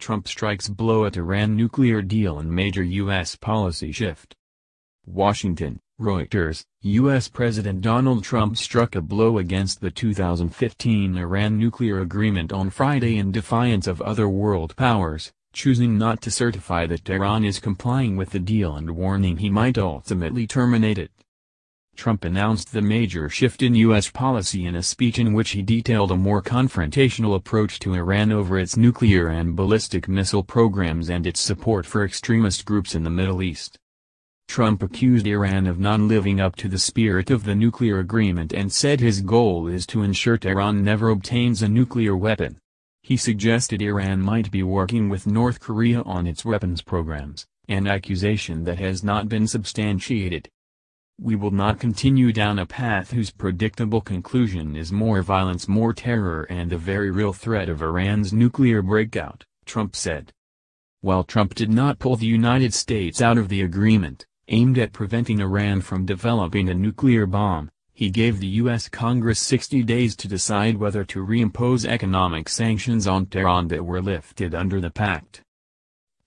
Trump strikes blow at Iran nuclear deal and major U.S. policy shift. Washington, Reuters. U.S. President Donald Trump struck a blow against the 2015 Iran nuclear agreement on Friday in defiance of other world powers, choosing not to certify that Tehran is complying with the deal and warning he might ultimately terminate it. Trump announced the major shift in U.S. policy in a speech in which he detailed a more confrontational approach to Iran over its nuclear and ballistic missile programs and its support for extremist groups in the Middle East. Trump accused Iran of not living up to the spirit of the nuclear agreement and said his goal is to ensure Tehran never obtains a nuclear weapon. He suggested Iran might be working with North Korea on its weapons programs, an accusation that has not been substantiated. "We will not continue down a path whose predictable conclusion is more violence, more terror, and the very real threat of Iran's nuclear breakout," Trump said. While Trump did not pull the United States out of the agreement, aimed at preventing Iran from developing a nuclear bomb, he gave the U.S. Congress 60 days to decide whether to reimpose economic sanctions on Tehran that were lifted under the pact.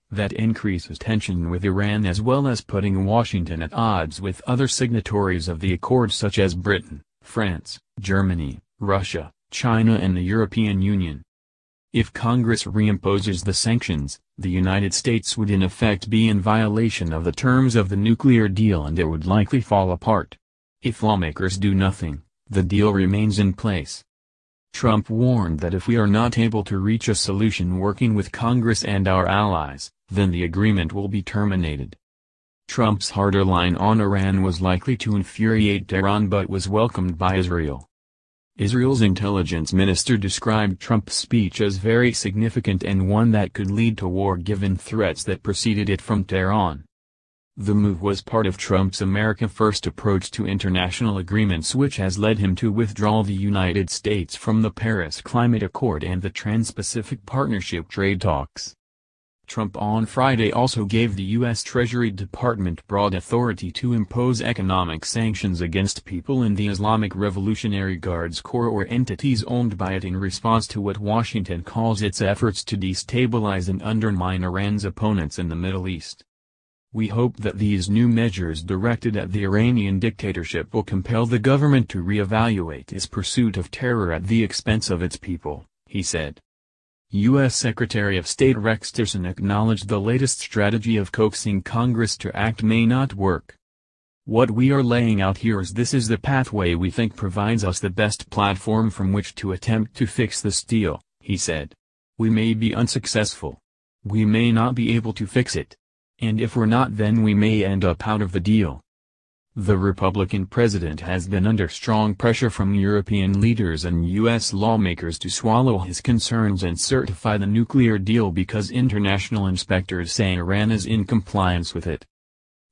That increases tension with Iran as well as putting Washington at odds with other signatories of the accord such as Britain, France, Germany, Russia, China and the European Union. If Congress reimposes the sanctions, the United States would in effect be in violation of the terms of the nuclear deal and it would likely fall apart. If lawmakers do nothing, the deal remains in place. Trump warned that if we are not able to reach a solution working with Congress and our allies, then the agreement will be terminated. Trump's harder line on Iran was likely to infuriate Tehran but was welcomed by Israel. Israel's intelligence minister described Trump's speech as very significant and one that could lead to war given threats that preceded it from Tehran. The move was part of Trump's America First approach to international agreements which has led him to withdraw the United States from the Paris Climate Accord and the Trans-Pacific Partnership trade talks. Trump on Friday also gave the U.S. Treasury Department broad authority to impose economic sanctions against people in the Islamic Revolutionary Guards Corps or entities owned by it in response to what Washington calls its efforts to destabilize and undermine Iran's opponents in the Middle East. "We hope that these new measures directed at the Iranian dictatorship will compel the government to reevaluate its pursuit of terror at the expense of its people," he said. U.S. Secretary of State Rex Tillerson acknowledged the latest strategy of coaxing Congress to act may not work. "What we are laying out here is this is the pathway we think provides us the best platform from which to attempt to fix this deal," he said. "We may be unsuccessful. We may not be able to fix it. And if we're not, then we may end up out of the deal." The Republican president has been under strong pressure from European leaders and U.S. lawmakers to swallow his concerns and certify the nuclear deal because international inspectors say Iran is in compliance with it.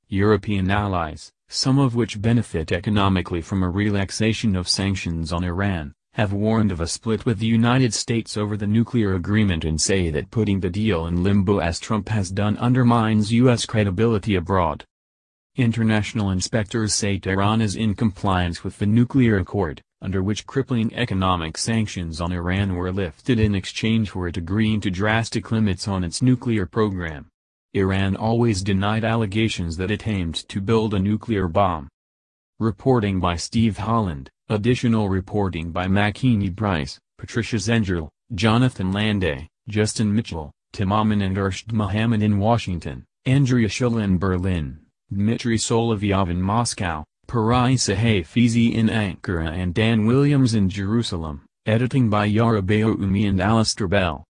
European allies, some of which benefit economically from a relaxation of sanctions on Iran, have warned of a split with the United States over the nuclear agreement and say that putting the deal in limbo as Trump has done undermines U.S. credibility abroad. International inspectors say Tehran is in compliance with the nuclear accord, under which crippling economic sanctions on Iran were lifted in exchange for it agreeing to drastic limits on its nuclear program. Iran always denied allegations that it aimed to build a nuclear bomb. Reporting by Steve Holland, additional reporting by Makini Bryce, Patricia Zengel, Jonathan Landay, Justin Mitchell, Tim Amin and Arshad Mohammed in Washington, Andrea Schilla in Berlin, Dmitry Solovyov in Moscow, Parisa Hafizi in Ankara and Dan Williams in Jerusalem, editing by Yara Bayoumi and Alistair Bell.